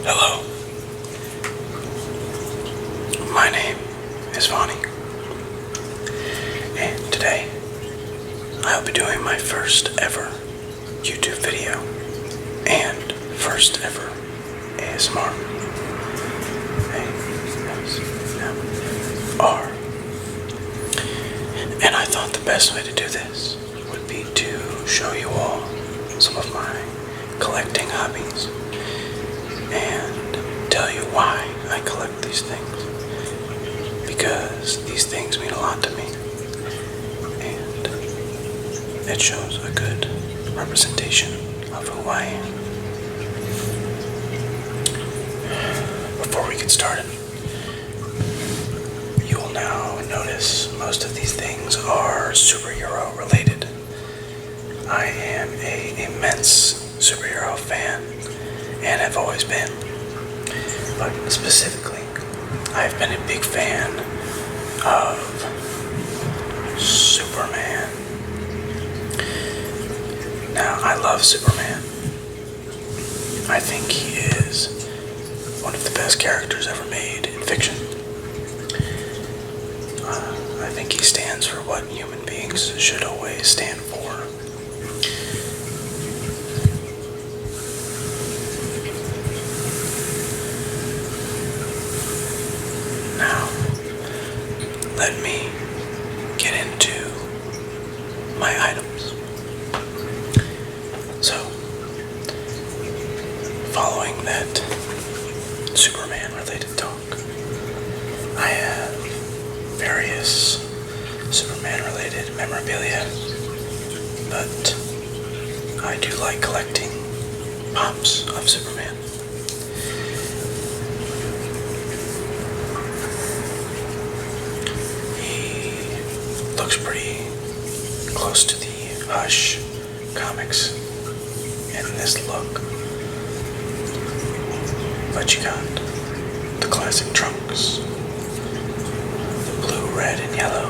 Hello, my name is Vonnie, and today I'll be doing my first ever YouTube video and first ever ASMR. ASMR. And I thought the best way to do this would be to show you all some of my collecting hobbies and tell you why I collect these things, because these things mean a lot to me and it shows a good representation of who I am. Before we get started, you will now notice most of these things are superhero related. I am an immense superhero fan and have always been, but specifically I've been a big fan of Superman. Now, I love Superman. I think he is one of the best characters ever made in fiction. I think he stands for what human beings should always stand for. Now, let me get into my items. So, following that Superman related talk, I have various Superman related memorabilia, but I do like collecting pops of Superman. He looks pretty close to the Hush comics in this look, but you got the classic trunks, the blue, red, and yellow,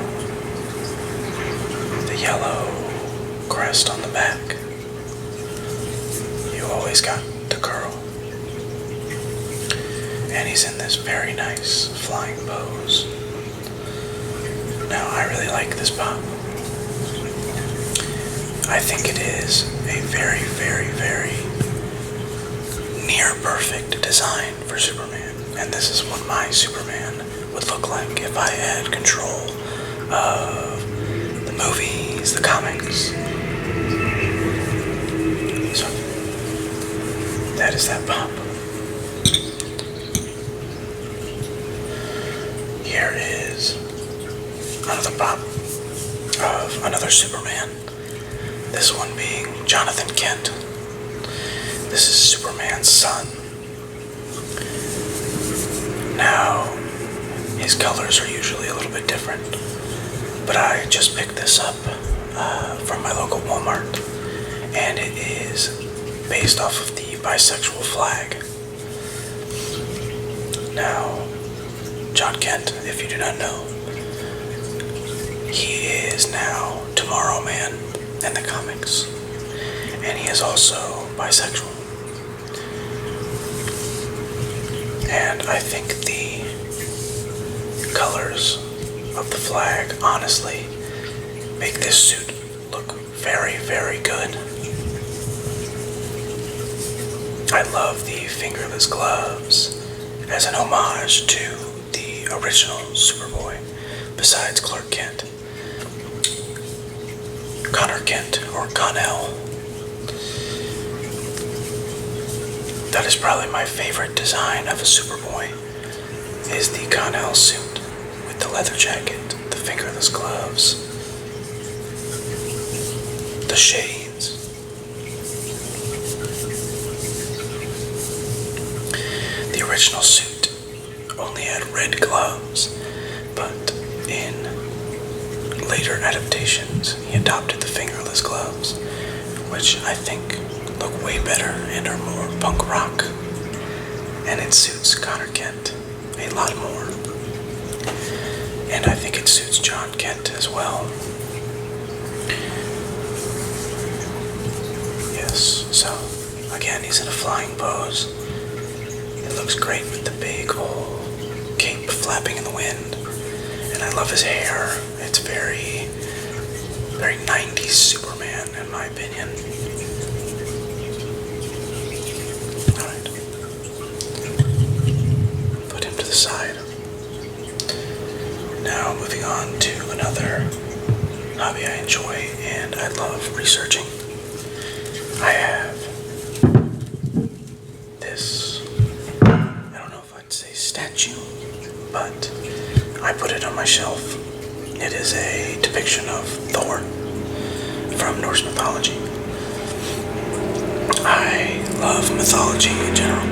the yellow crest on the back. You always got the curl, and he's in this very nice flying pose. Now, I really like this pop. I think it is a very, very, very near perfect design for Superman, and this is what my Superman would look like if I had control of the movies, the comics. So, that is that pop. Here is another pop of another Superman. This one being Jonathan Kent. This is Superman's son. Now, his colors are usually a little bit different, but I just picked this up from my local Walmart, and it is based off of the bisexual flag. Now, John Kent, if you do not know, he is now Tomorrow Man in the comics, and he is also bisexual. And I think the colors of the flag honestly make this suit look very, very good. I love the fingerless gloves as an homage to the original Superboy, besides Clark Kent. Connor Kent, or Connell. That is probably my favorite design of a Superboy, is the Connell suit with the leather jacket, the fingerless gloves, the shades. The original suit only had red gloves, but in later adaptations he adopted the fingerless gloves, which I think look way better and are more punk rock, and it suits Connor Kent a lot more, and I think it suits John Kent as well. Yes, so again, he's in a flying pose. It looks great with the big old cape flapping in the wind. And I love his hair. It's very, very 90s Superman, in my opinion. Alright. Put him to the side. Now moving on to another hobby I enjoy and I love researching. I have this, I don't know if I'd say statue, but I put it on my shelf. It is a depiction of Thor from Norse mythology. I love mythology in general.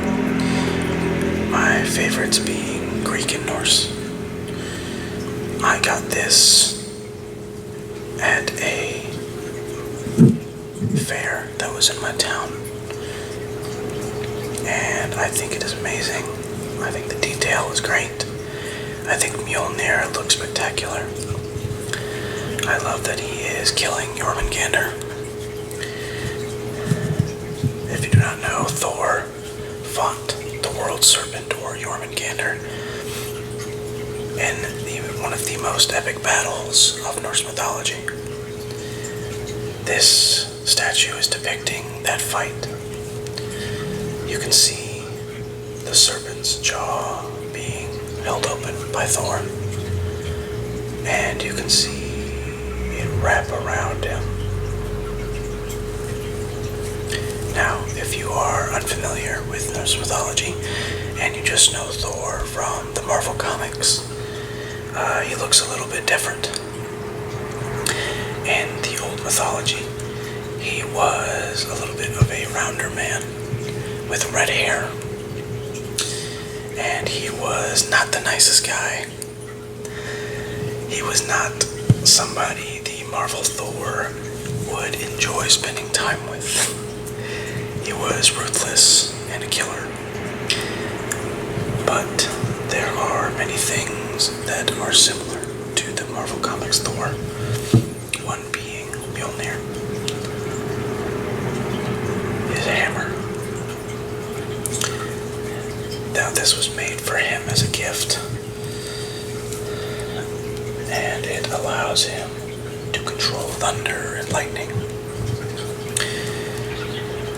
My favorites being Greek and Norse. I got this at a fair that was in my town, and I think it is amazing. I think the detail is great. I think Mjolnir looks spectacular. I love that he is killing Jormungandr. If you do not know, Thor fought the world serpent, or Jormungandr, in one of the most epic battles of Norse mythology. This statue is depicting that fight. You can see the serpent's jaw being held open by Thor, and you can see it wrap around him. Now, if you are unfamiliar with Norse mythology and you just know Thor from the Marvel comics, he looks a little bit different. In the old mythology, he was a little bit of a rounder man with red hair, and he was not the nicest guy. He was not somebody the Marvel Thor would enjoy spending time with. He was ruthless and a killer. But there are many things that are similar to the Marvel Comics Thor. One being Mjolnir, his hammer. Now this was made for him as a gift, and it allows him to control thunder and lightning.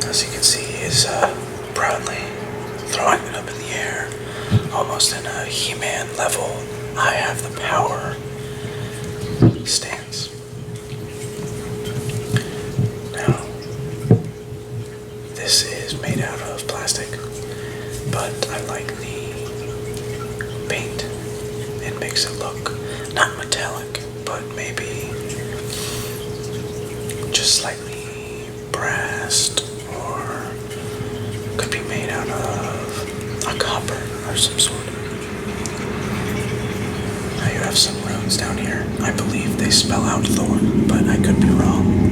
As you can see, he's proudly throwing it up in the air, almost in a He-Man level, I have the power stance. Now, this is made out of plastic, but I like the paint. It makes it look not metallic, but maybe just slightly brassed, or could be made out of a copper or some sort. Now you have some runes down here. I believe they spell out Thor, but I could be wrong.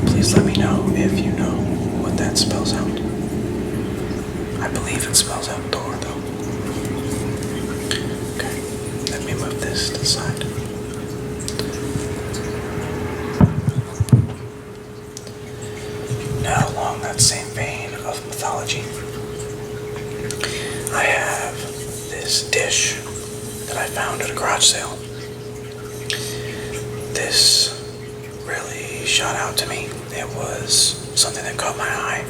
Please let me know if you know what that spells out. I believe it spells out Thor, though. Okay, let me move this to the side. Now, along that same vein of mythology, I have this dish that I found at a garage sale. This really shot out to me. It was something that caught my eye.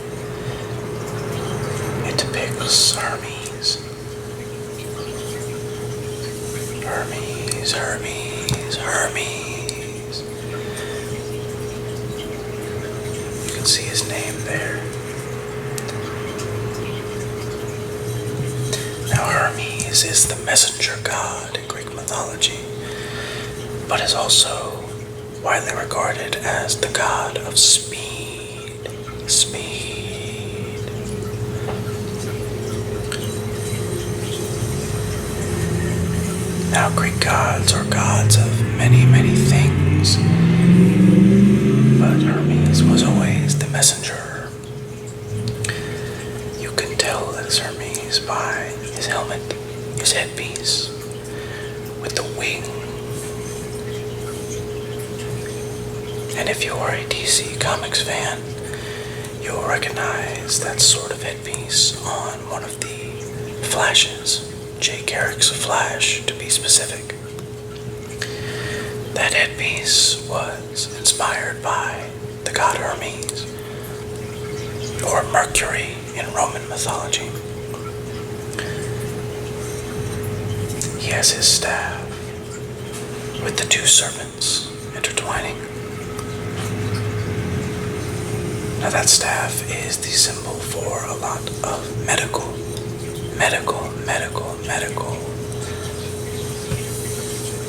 It depicts Hermes. Hermes, Hermes, Hermes. You can see his name there. Now Hermes is the messenger god in Greek mythology, but is also widely regarded as the god of speed. Now Greek gods are gods of many, many things, but Hermes was always the messenger. You can tell that it's Hermes by his helmet, his headpiece, with the wing. And if you are a DC Comics fan, you'll recognize that sort of headpiece on one of the Flash's, Jay Garrick's Flash to be specific. That headpiece was inspired by the god Hermes, or Mercury in Roman mythology. He has his staff with the two serpents intertwining. Now that staff is the symbol for a lot of medical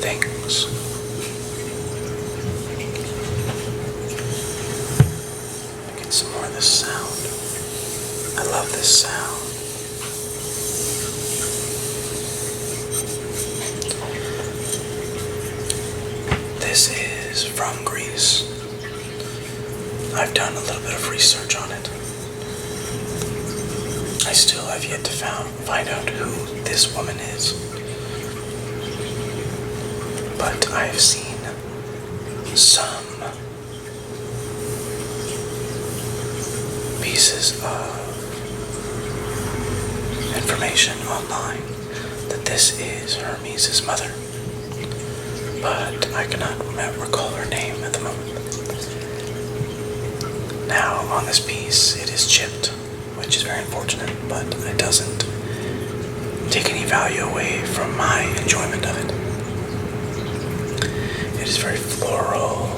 things. Get some more of this sound. I love this sound. This is from Greece. I've done a little bit of research on it. I still have yet to find out who this woman is. But I've seen some pieces of information online that this is Hermes' mother. But I cannot recall her name at the moment. Now, on this piece, it is chipped, which is very unfortunate, but it doesn't take any value away from my enjoyment of it. It is very floral,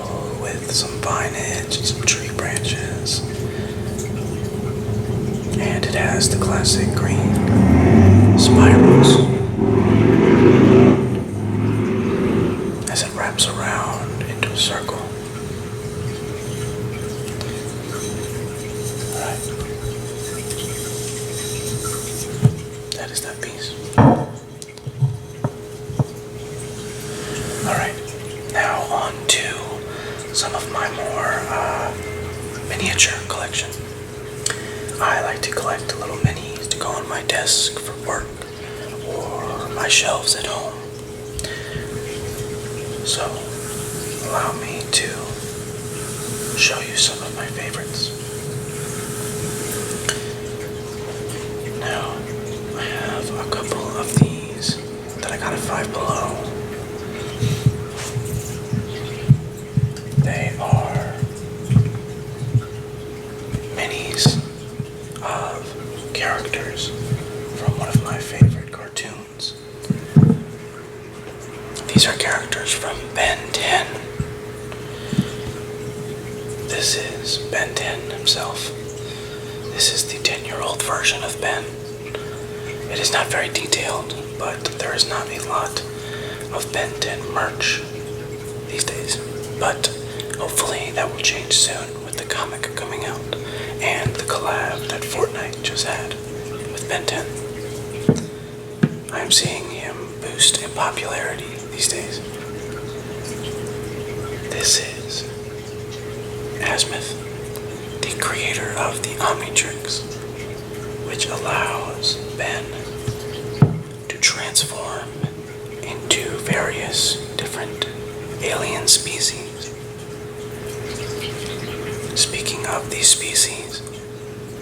with some vinage and some tree branches. And it has the classic green spirals as it wraps around into a circle. Alright. That is that piece. Alright. Now on to some of my more miniature collection. I like to collect little minis to go on my desk for work or my shelves at home. So, allow me to show you some of my favorites. Now, I have a couple of these that I got at Five Below. They are minis of characters from one of my favorite cartoons. These are characters from Ben 10. This is Ben 10 himself. This is the 10-year-old version of Ben. It is not very detailed, but there is not a lot of Ben 10 merch these days. But hopefully that will change soon with the comic coming out and the collab that Fortnite just had with Ben 10. I am seeing him boost in popularity these days. This is Asmith, the creator of the Omnitrix, which allows Ben to transform into various different alien species. Speaking of these species,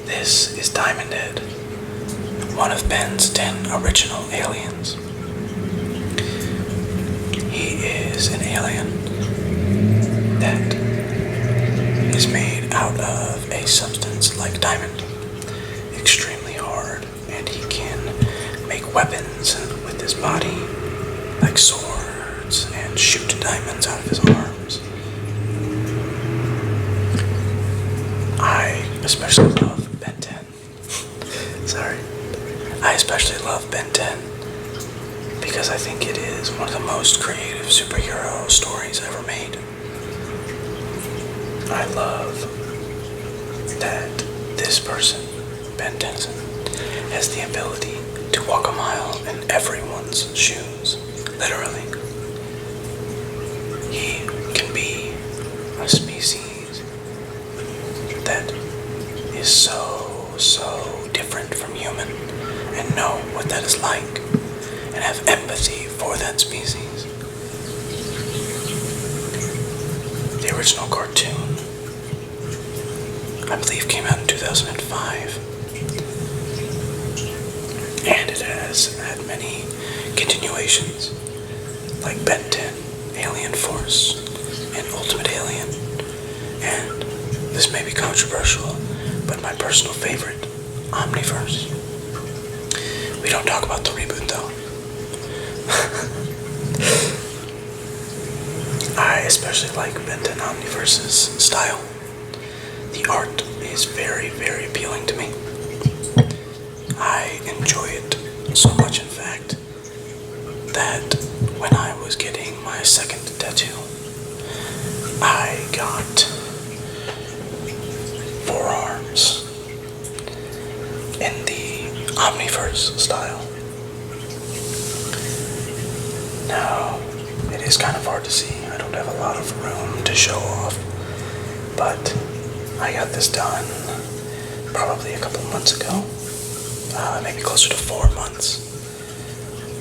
this is Diamond Head, one of Ben's 10 original aliens. He is an alien that is made out of a substance like diamond, extremely hard, and he can make weapons with his body, like swords, and shoot diamonds out of his arms. I especially love Ben 10. Sorry. I especially love Ben 10 because I think it is one of the most creative superhero stories ever made. I love that this person, Ben Tennyson, has the ability to walk a mile in everyone's shoes, literally. He can be a species that is so different from human and know what that is like and have empathy for that species. The original cartoon, I believe, came out in 2005, and it has had many continuations, like Ben 10, Alien Force, and Ultimate Alien. And this may be controversial, but my personal favorite, Omniverse. We don't talk about the reboot though. I especially like Ben 10 Omniverse's style. The art is very, very appealing to me. I enjoy it so much, in fact, that when I was getting my second tattoo, I got forearms in the Omniverse style. Now, it is kind of hard to see. I don't have a lot of room to show off, but I got this done probably a couple months ago, maybe closer to 4 months,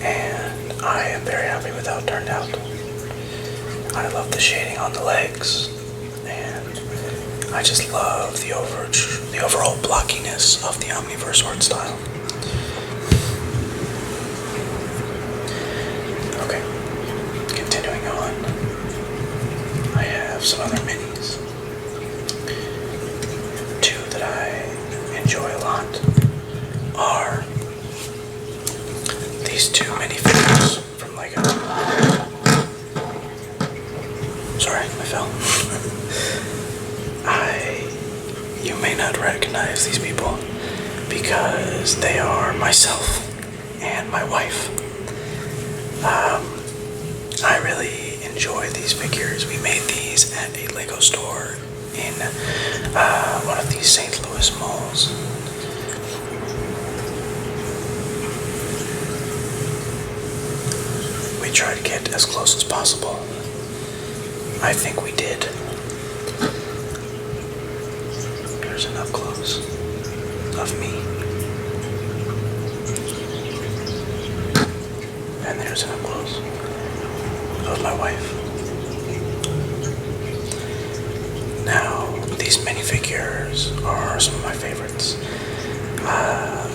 and I am very happy with how it turned out. I love the shading on the legs, and I just love the overall blockiness of the Omniverse art style. Okay, continuing on, I have some other minis. Two that I enjoy a lot are these two minifigures from Lego. Sorry, I fell. You may not recognize these people because they are myself and my wife. I really enjoy these figures. We made these at a Lego store in one of these St. Louis malls. We tried to get as close as possible. I think we did. Here's an up close of me. And there's an up close of my wife. Now, these minifigures are some of my favorites.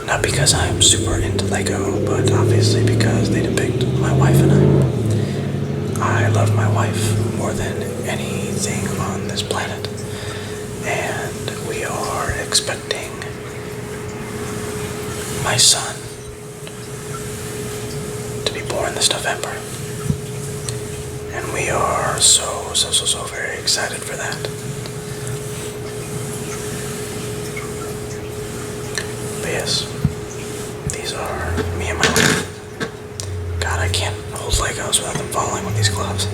Not because I'm super into Lego, but obviously because they depict my wife and I. I love my wife more than anything on this planet, and we are expecting my son to be born this November, and we are so very excited for that. But yes, these are me and my wife. God, I can't hold Legos without them falling with these gloves.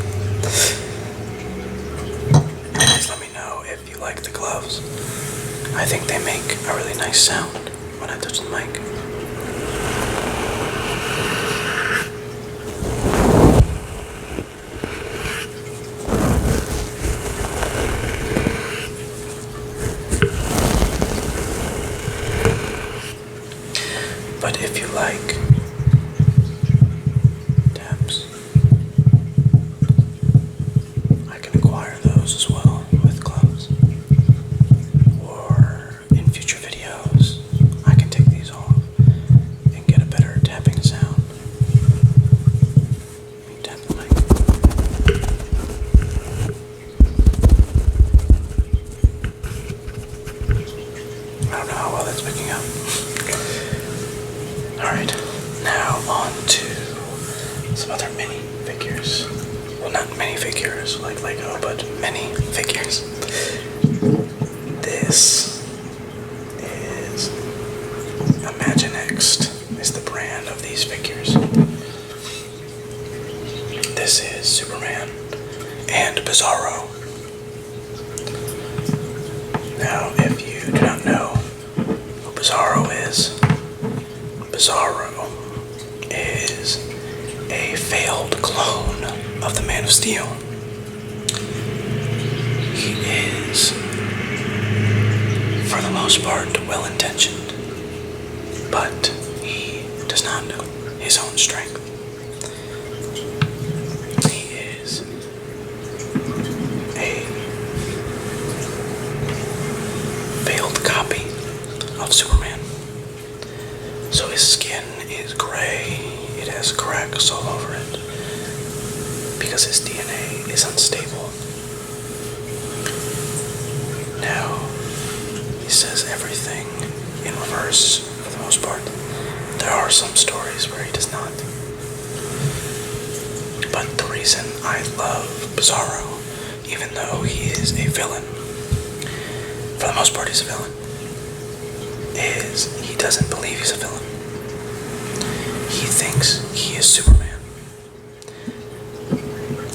Please let me know if you like the gloves. I think they make a really nice sound when I touch the mic. But if you like taps, I can acquire those as well with gloves. Or in future videos, I can take these off and get a better tapping sound. Let me tap the mic. I don't know how well that's picking up. Alright, now on to some other mini figures. Well, not mini figures like Lego, but mini figures. This is Imaginext, is the brand of these figures. This is Superman and Bizarro. Now, if you do not know who Bizarro is, Bizarro is a failed clone of the Man of Steel. He is, for the most part, well-intentioned, but he does not know his own strength. He is a failed copy of Superman. So his skin is gray, it has cracks all over it, because his DNA is unstable. Now, he says everything in reverse for the most part. There are some stories where he does not. But the reason I love Bizarro, even though he is a villain, for the most part he's a villain, is he doesn't believe he's a villain. He thinks he is Superman.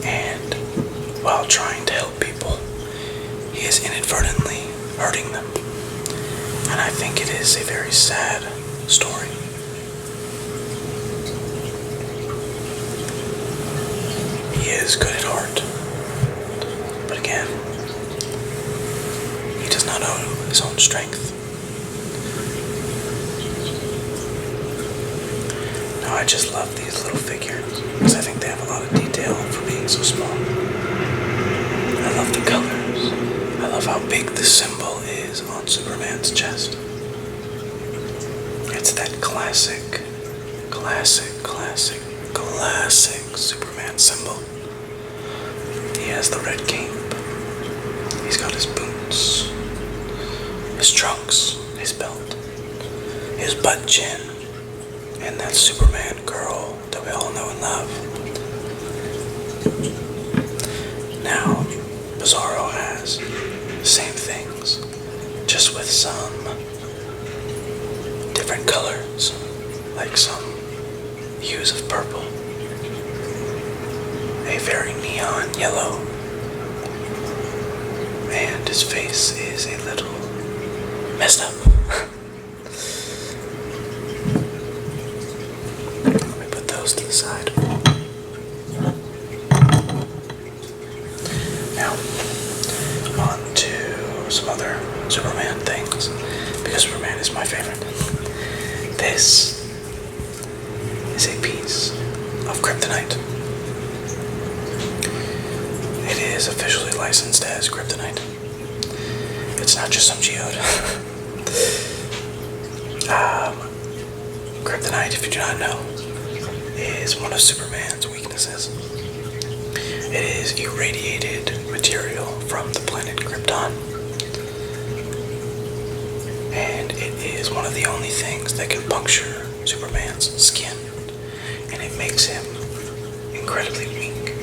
And while trying to help people, he is inadvertently hurting them. And I think it is a very sad story. He is good at heart. But again, he does not know his own strength. Now I just love these little figures because I think they have a lot of detail for being so small. I love the colors. I love how big the symbol is on Superman's chest. It's that classic Superman symbol. He has the red cape. He's got his boots, his trunks, his belt, his butt chin, and that Superman girl that we all know and love. Now, Bizarro has the same things, just with some different colors, like some hues of purple, a very neon yellow, and his face is a little messed up. Let me put those to the side. Now, on to some other Superman things, because Superman is my favorite. This is a piece of kryptonite. It is officially licensed as kryptonite. It's not just some geode. Kryptonite, if you do not know, is one of Superman's weaknesses. It is irradiated material from the planet Krypton. And it is one of the only things that can puncture Superman's skin. And it makes him incredibly weak.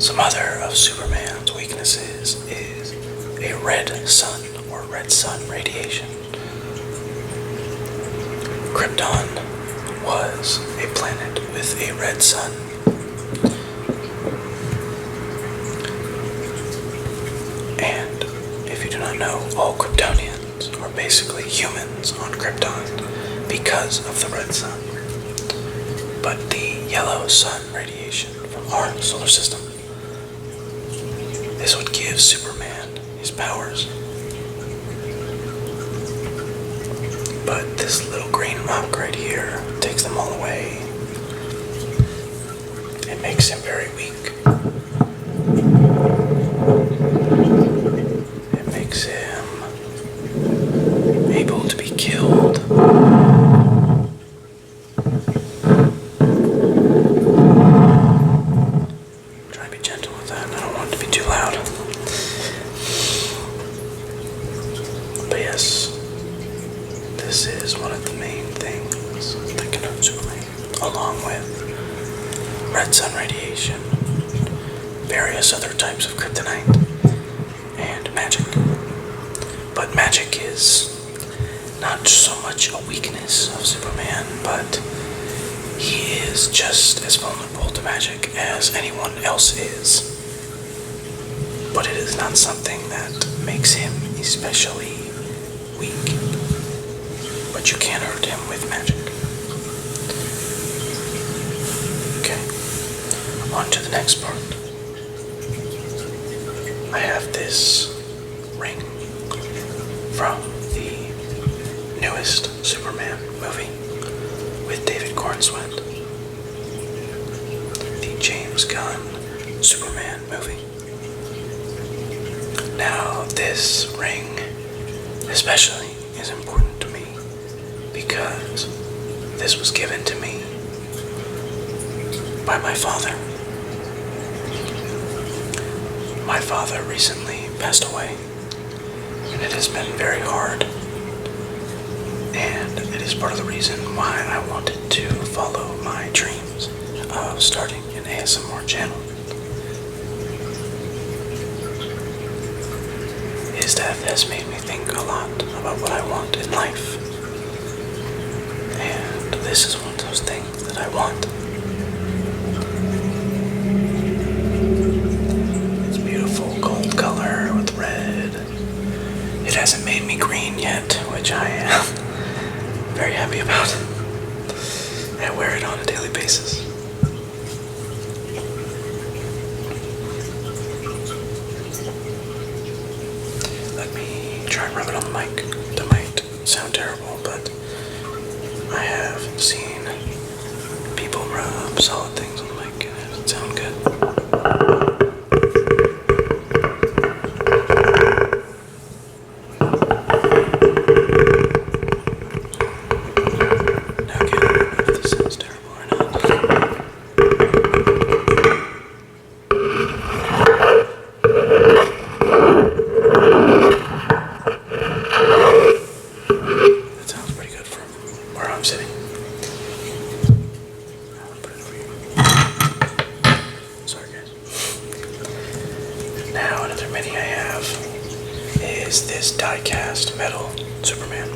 Some other of Superman's weaknesses is a red sun or red sun radiation. Krypton was a planet with a red sun. And if you do not know, all Kryptonians are basically humans on Krypton because of the red sun. But the yellow sun radiation from our solar system is what gives Superman his powers. But this little green rock right here takes them all away. It makes him very weak. It makes him able to be killed. Try to be gentle with that. I don't want it to be too loud. But yes, this is one of the main things that can hurt Superman, along with red sun radiation, various other types of kryptonite, and magic. But magic is not so much a weakness of Superman, but he is just as vulnerable to magic as anyone else is. But it is not something that makes him especially weak. But you can hurt him with magic. Okay, on to the next part. I have this ring from the newest Superman movie with David Corenswet. The James Gunn Superman movie. Now, this ring, especially in is important to me because this was given to me by my father. My father recently passed away, and it has been very hard. And it is part of the reason why I wanted to follow my dreams of starting an ASMR channel. His death has made me think a lot about what I want in life. And this is one of those things that I want. It's beautiful gold color with red. It hasn't made me green yet, which I am very happy about. I wear it on a daily basis. Let me try and rub it on the mic. That might sound terrible, but I have seen people rub solid things on the mic and it doesn't sound good. Now again, I don't know if this sounds terrible or not. That sounds pretty good from where I'm sitting. I'll put it over here. Sorry, guys. Now, another mini I have is this die-cast metal Superman.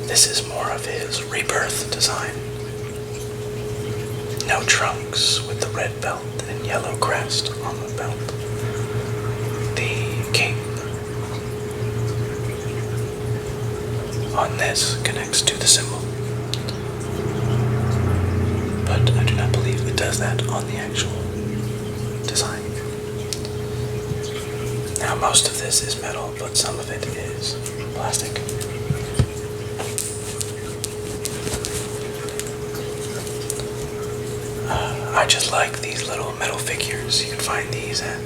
This is more of his rebirth design. No trunks with the red belt and yellow crest on the belt. The cape on this connects to the symbol, but I do not believe it does that on the actual design. Now most of this is metal, but some of it is plastic. I just like these little metal figures. You can find these at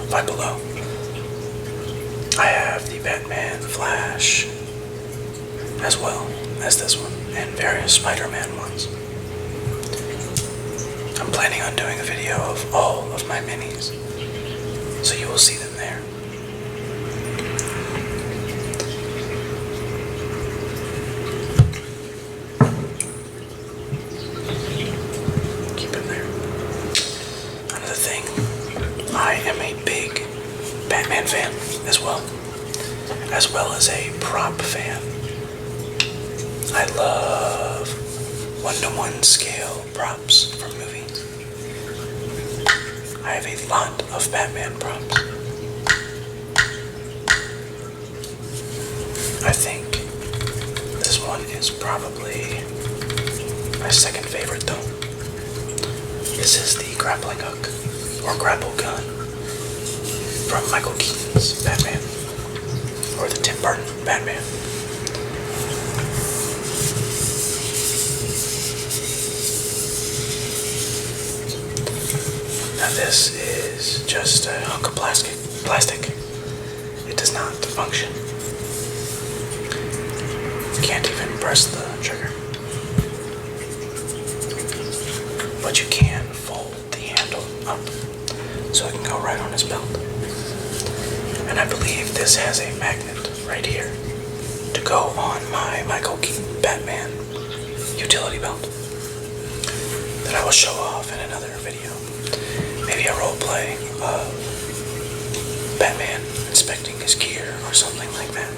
Five Below. I have the Batman, Flash, as well as this one, and various Spider-Man ones. I'm planning on doing a video of all of my minis, so you will see them there. Keep them there. Another thing, I am a big Batman fan as well as a prop fan. I love 1-to-1 scale props from movies. I have a lot of Batman props. I think this one is probably my second favorite though. This is the grappling hook, or grapple gun, from Michael Keaton's Batman, or the Tim Burton Batman. Now this is just a hunk of plastic. It does not function. You can't even press the trigger. But you can fold the handle up so it can go right on his belt. And I believe this has a magnet right here to go on my Michael Keaton Batman utility belt that I will show off in another video. Maybe a role play of Batman inspecting his gear or something like that.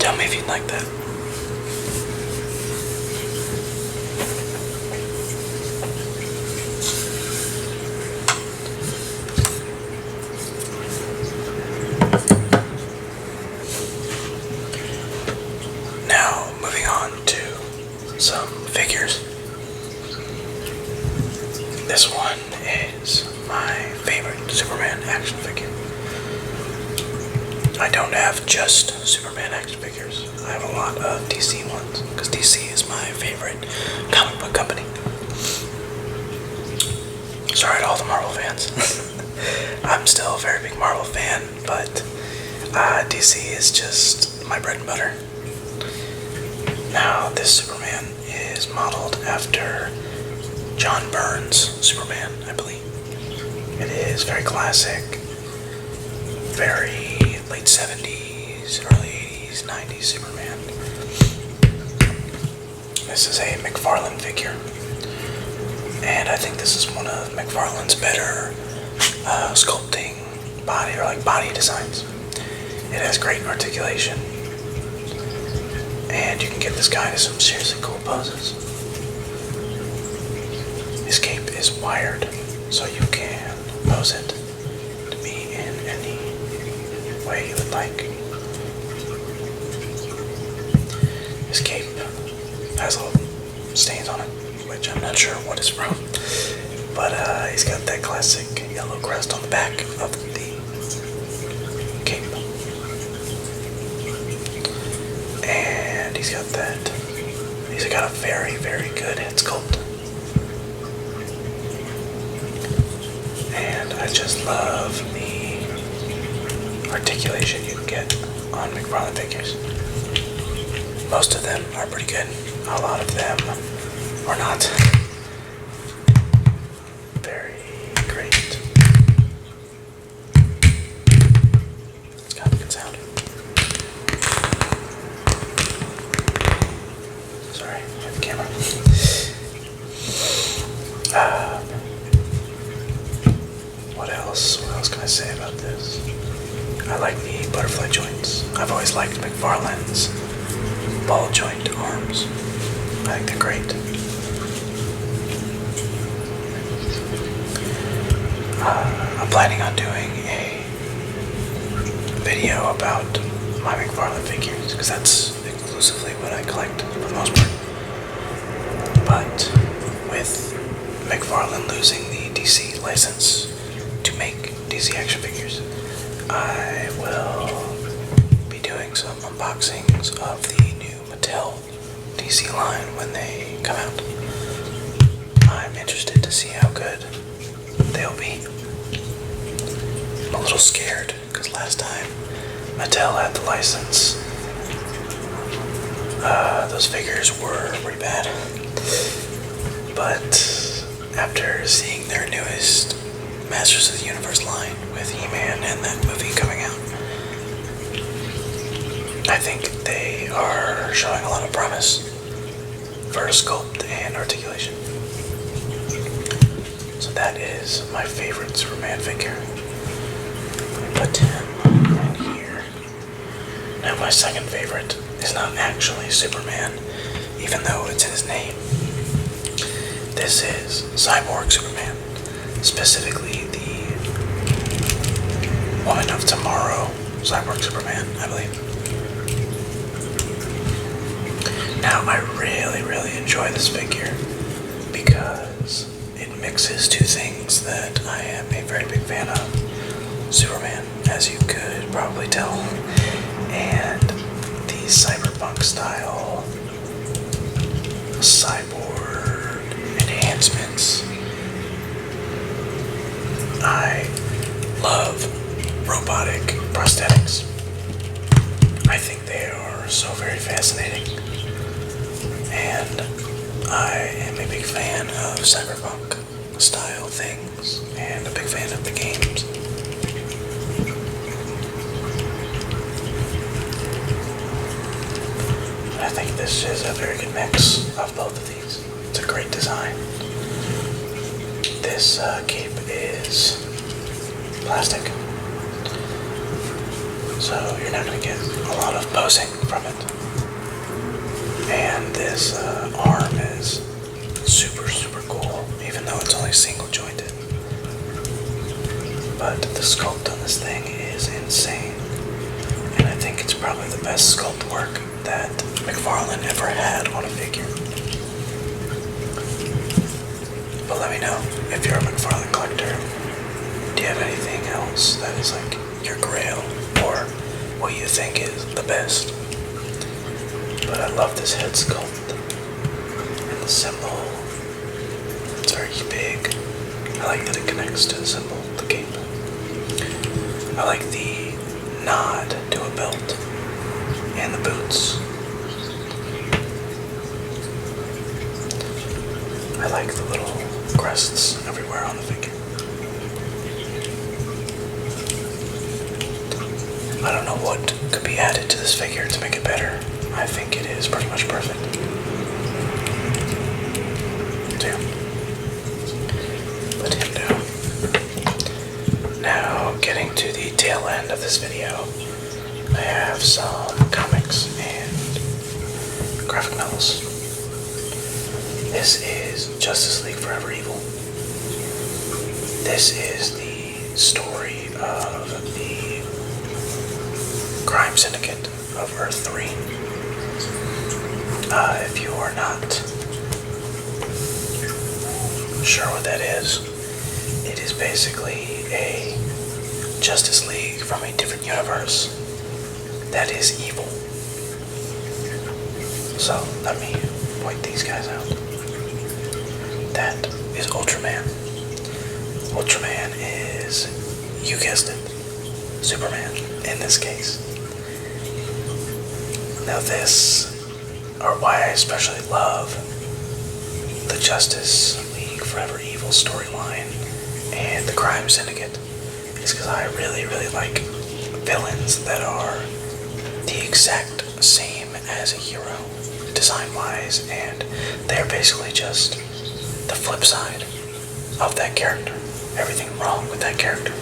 Tell me if you'd like that. Now, moving on to some figures. This one is my favorite Superman action figure. I don't have just Superman action figures. I have a lot of DC ones, because DC is my favorite comic book company. Sorry to all the Marvel fans. I'm still a very big Marvel fan, but DC is just, my bread and butter. Now, this Superman is modeled after John Byrne's Superman, I believe. It is very classic, very late 70s, early 80s, 90s Superman. This is a McFarlane figure, and I think this is one of McFarlane's better sculpting body, or like body designs. It has great articulation, and you can get this guy to some seriously cool poses. His cape is wired, so you can pose it to be in any way you would like. His cape has little stains on it, which I'm not sure what it's from, but he's got that classic yellow crest on the back of the cape, and he's got a very, very good head sculpt, and I just love the articulation you can get on McFarlane figures. Most of them are pretty good. A lot of them are not very great. It's kind of a good sound. Sorry, I have the camera. What else? What else can I say about this? I like the butterfly joints. I've always liked McFarlane's ball joint arms. I think they're great. I'm planning on doing a video about my McFarlane figures, because that's exclusively what I collect for the most part. But with McFarlane losing the DC license to make DC action figures, I will be doing some unboxings of the new Mattel DC line when they come out. I'm interested to see how good they'll be. I'm a little scared because last time Mattel had the license, those figures were pretty bad. But after seeing their newest Masters of the Universe line with He-Man and that movie coming out, I think they are showing a lot of promise for sculpt and articulation. So that is my favorite Superman figure. Put him right here. Now my second favorite is not actually Superman, even though it's in his name. This is Cyborg Superman, specifically the Woman of Tomorrow Cyborg Superman, I believe. Now, I really, really enjoy this figure because it mixes two things that I am a very big fan of. Superman, as you could probably tell, and the cyberpunk style cyborg enhancements. I love robotic prosthetics. I think they are so very fascinating. And I am a big fan of cyberpunk style things, and a big fan of the games. I think this is a very good mix of both of these. It's a great design. This cape is plastic, so you're not going to get a lot of posing from it. And this arm is super, super cool, even though it's only single jointed. But the sculpt on this thing is insane. And I think it's probably the best sculpt work that McFarlane ever had on a figure. But let me know if you're a McFarlane collector. Do you have anything else that is like your grail, or what you think is the best? But I love this head sculpt and the symbol. It's very big. I like that it connects to the symbol, the cape. I like the nod to a belt. and the boots. I like the little crests everywhere on the figure. I don't know what could be added to this figure to make it better. I think it is pretty much perfect. So yeah. Put him down. Now, getting to the tail end of this video, I have some comics and graphic novels. This is Justice League Forever Evil. This is the story of the crime syndicate of Earth 3. If you are not sure what that is, it is basically a Justice League from a different universe that is evil. So let me point these guys out. That is Ultraman. Ultraman is, you guessed it, Superman in this case. Now this, or why I especially love the Justice League Forever Evil storyline and the Crime Syndicate, is because I really like villains that are the exact same as a hero, design-wise, and they're basically just the flip side of that character. Everything wrong with that character.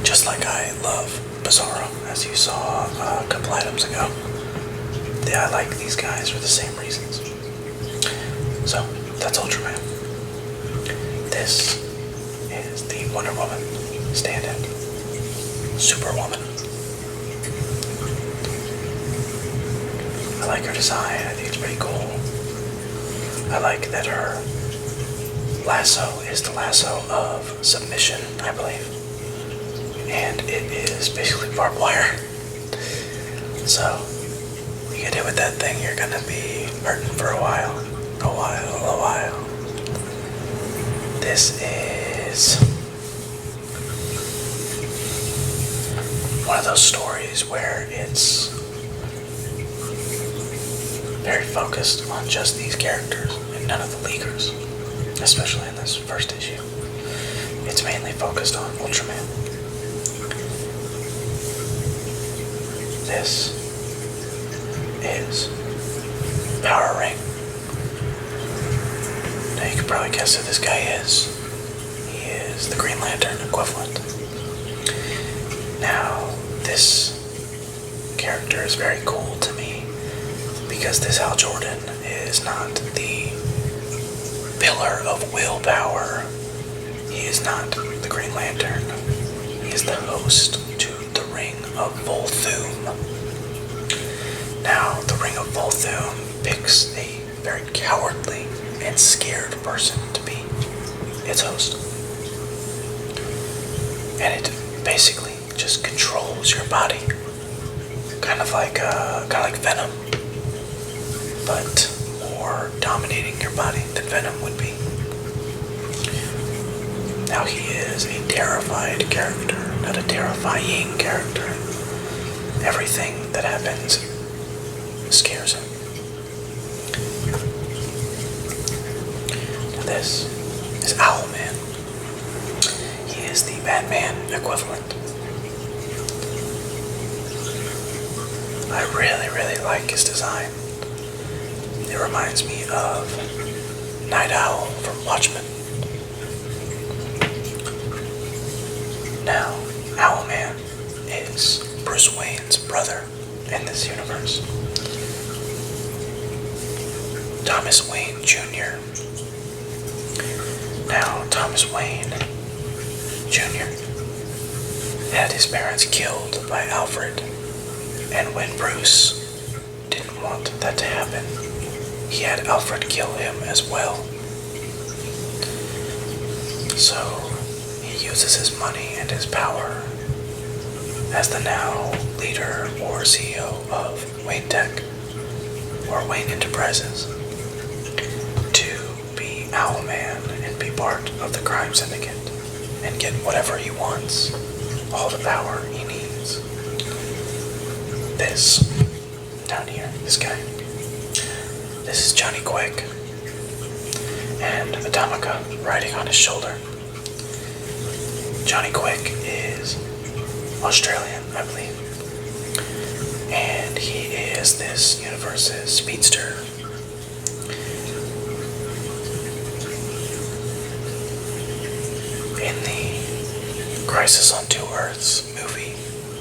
Just like I love Bizarro, as you saw a couple items ago. Yeah, I like these guys for the same reasons. So, that's Ultraman. This is the Wonder Woman stand-in. Superwoman. I like her design, I think it's pretty cool. I like that her lasso is the lasso of submission, I believe. And it is basically barbed wire. So, you get hit with that thing, you're gonna be hurting for a while. This is one of those stories where it's very focused on just these characters and none of the Leaguers, especially in this first issue. It's mainly focused on Ultraman. This is Power Ring. Now you can probably guess who this guy is. He is the Green Lantern equivalent. Now, this character is very cool to me because this Hal Jordan is not the pillar of willpower. He is not the Green Lantern. He is the host to the Ring of Volthoom. Now, the Ring of Volthoom picks a very cowardly and scared person to be its host. And it basically just controls your body. Kind of like Venom, but more dominating your body than Venom would be. Now he is a terrified character, not a terrifying character. Everything that happens scares him. Now this is Owlman. He is the Batman equivalent. I really like his design. It reminds me of Night Owl from Watchmen. Now, Owlman is Bruce Wayne's brother in this universe. Thomas Wayne Jr. Now, Thomas Wayne Jr. had his parents killed by Alfred, and when Bruce didn't want that to happen, he had Alfred kill him as well. So, he uses his money and his power as the now leader or CEO of Wayne Tech, or Wayne Enterprises, to be Owlman and be part of the crime syndicate and get whatever he wants, all the power he needs. this down here, this guy. This is Johnny Quick and Atomica riding on his shoulder. Johnny Quick is Australian, I believe, and he is this universe's speedster. In the Crisis on Two Earths movie,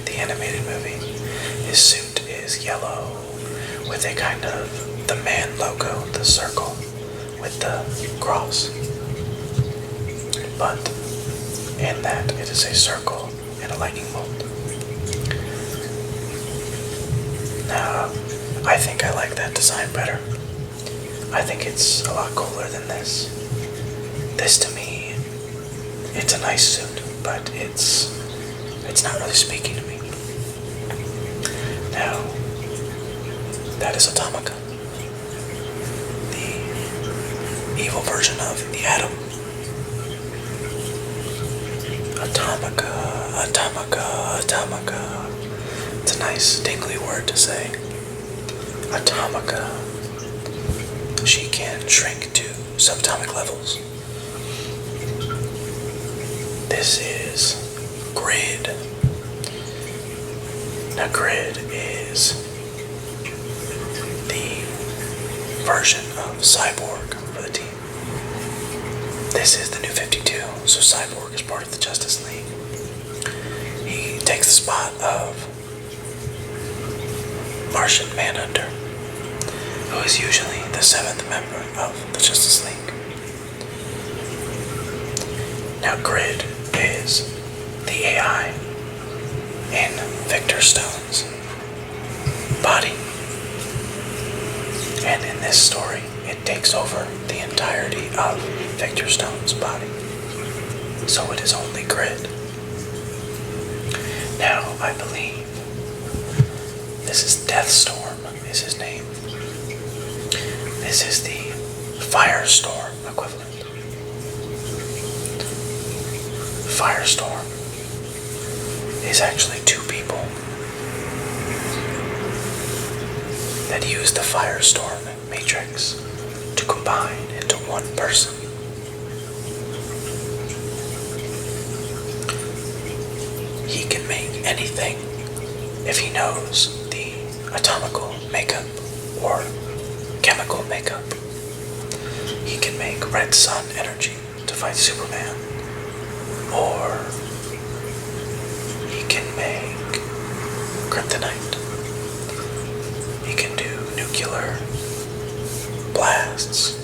the animated movie, his suit is yellow with a kind of the man logo, the circle with the cross. But in that, it is a circle and a lightning bolt. Now, I think I like that design better. I think it's a lot cooler than this. This to me, it's a nice suit, but it's not really speaking to me. Now, that is Atomica, the evil version of the Atom. Atomica, Atomica, Atomica. It's a nice, tingly word to say. Atomica. She can shrink to subatomic levels. This is Grid. Now, Grid is the version of Cyborg for the team. This is the New 52, so Cyborg is part of the Justice League. He takes the spot of Martian Manhunter, who is usually the 7th member of the Justice League. Now, Grid is the AI in Victor Stone's body. And in this story, it takes over the entirety of Victor Stone's body. So it is only Grid. Now, I believe this is Deathstorm is his name. This is the Firestorm equivalent. Firestorm is actually two people that use the Firestorm matrix to combine into one person. He can make anything if he knows the atomical makeup or chemical makeup. He can make red sun energy to fight Superman, or he can make kryptonite. He can do nuclear blasts.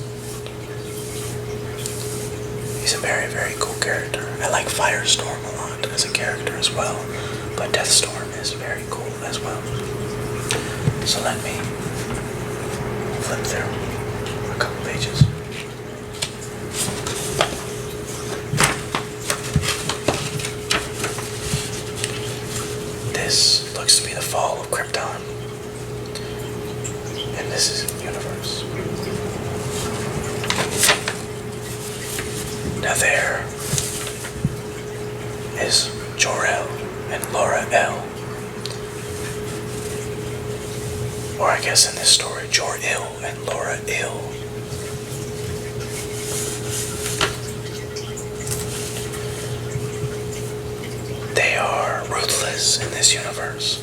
He's a very, very cool character. I like Firestorm a lot as a character as well, but Deathstorm is very cool as well. So let me flip through a couple pages. This looks to be the fall of Krypton, and this is the universe. Now there is Jor-El and Laura-El. Or I guess in this story, Jor-Il and Laura-Il. They are ruthless in this universe.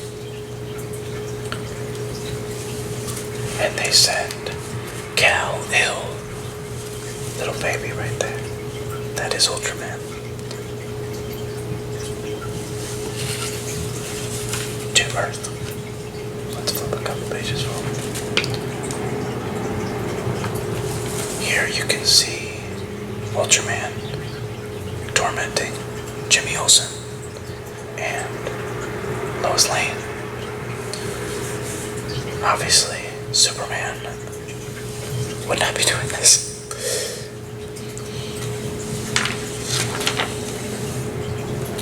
And they send Kal-El, little baby right there. That is Ultraman. To Earth. Let's flip a couple pages forward. Here you can see Ultraman tormenting Jimmy Olsen and Lois Lane. Obviously, Superman would not be doing this.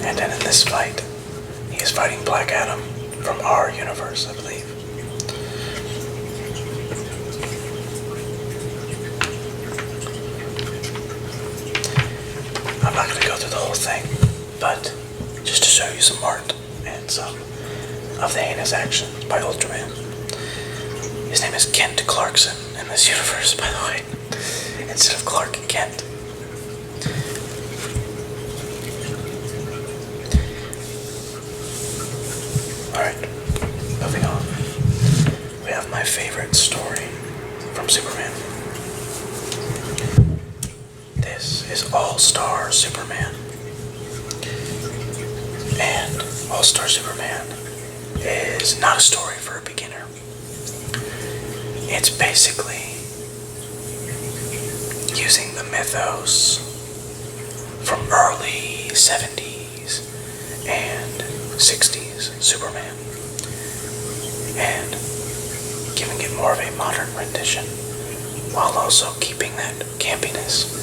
And then in this fight, he is fighting Black Adam from our universe, I believe. I'm not going to go through the whole thing, but just to show you some art and some of the heinous actions by Ultraman. His name is Kent Clarkson in this universe, by the way, instead of Clark Kent. Alright, moving on. We have my favorite story from Superman. This is All-Star Superman. And All-Star Superman is not a story for a beginner. It's basically using the mythos from early 70s and 60s Superman and giving it more of a modern rendition while also keeping that campiness.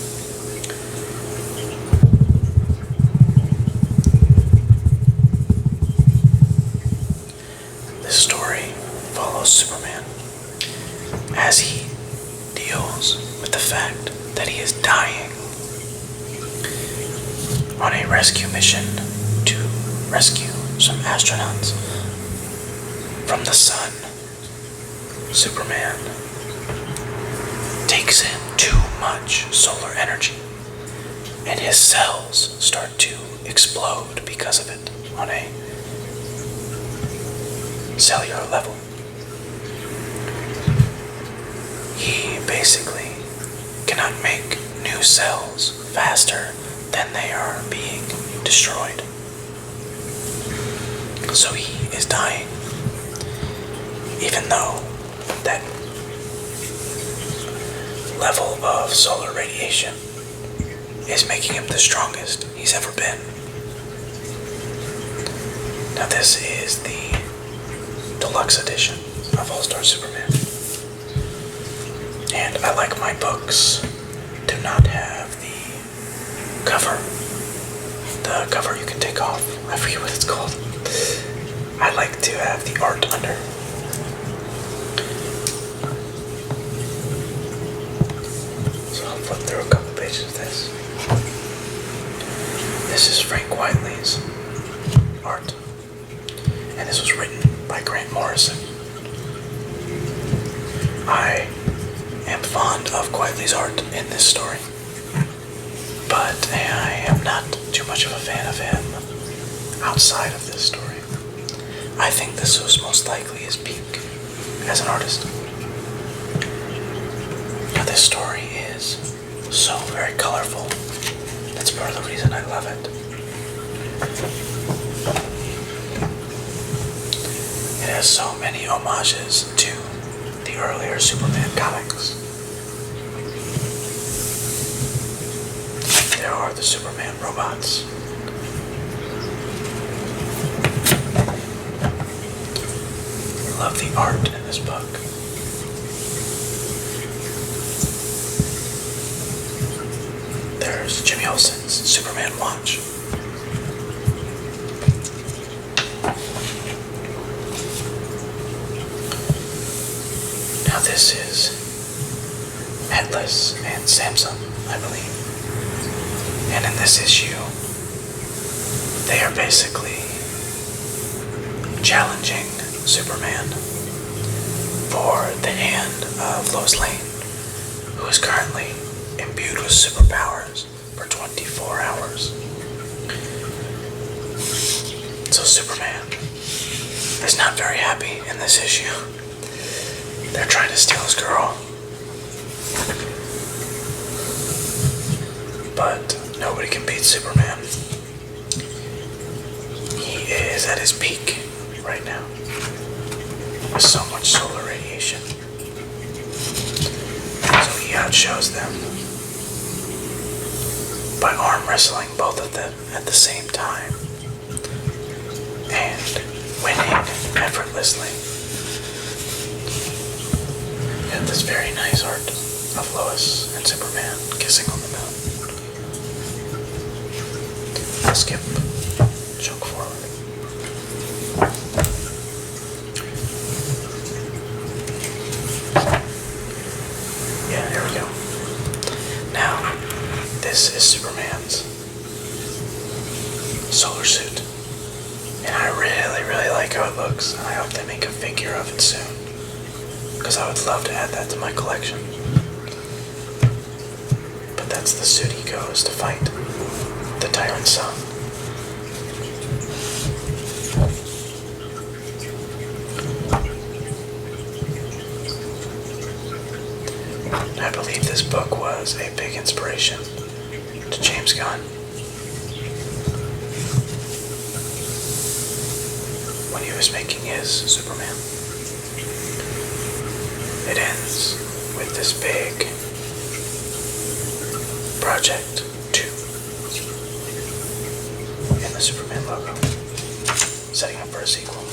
This story follows Superman as he deals with the fact that he is dying on a rescue mission to rescue some astronauts from the sun. Superman takes in too much solar energy and his cells start to explode because of it on a cellular level. He basically cannot make new cells faster than they are being destroyed. So he is dying, even though that level of solar radiation is making him the strongest he's ever been. Now this is the deluxe edition of All-Star Superman. And I like my books do not have the cover. The cover you can take off. I forget what it's called. I like to have the art under. So I'll flip through a couple pages of this. This is Frank Whiteley's art. And this was written by Grant Morrison. I am fond of Whiteley's art in this story, but I am not too much of a fan of him outside of this story. I think this was most likely his peak as an artist. Now this story is so very colorful. That's part of the reason I love it. It has so many homages to the earlier Superman comics. There are the Superman robots. I love the art in this book. There's Jimmy Olsen's Superman watch. Now this is Headless and Samson, I believe. And in this issue, they are basically challenging Superman for the hand of Lois Lane, who is currently imbued with superpowers for 24 hours. So Superman is not very happy in this issue. They're trying to steal his girl. But nobody can beat Superman. He is at his peak right now with so much solar radiation. So he outshows them by arm wrestling both of them at the same time and winning effortlessly. And this very nice art of Lois and Superman kissing on the moon. I'll skip chunk forward. Yeah, here we go. Now, this is Superman's solar suit. And I really like how it looks. because I would love to add that to my collection. But that's the suit he goes to fight the Tyrant Sun. I believe this book was a big inspiration to James Gunn when he was making his Superman. It ends with this big Project 2 in the Superman logo, setting up for a sequel.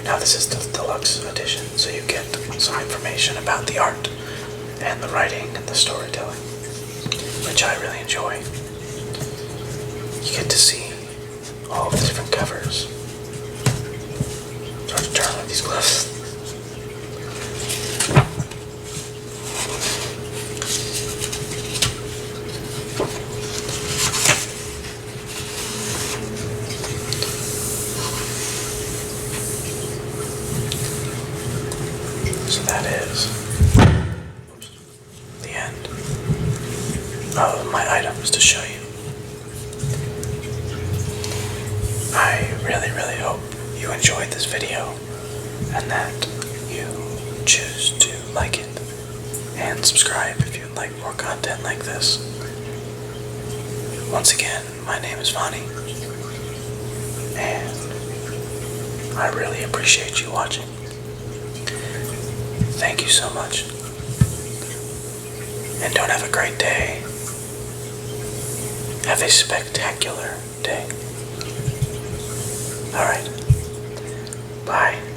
Now this is the deluxe edition, so you get some information about the art and the writing and the storytelling, which I really enjoy. You get to see all of the different covers. It's hard to turn with these gloves. So that is the end of my items to show you. I really hope you enjoyed this video and that you choose to like it and subscribe if you'd like more content like this. Once again, my name is Vani, and I really appreciate you watching. Thank you so much. And don't have a great day. Have a spectacular day. Alright. Bye.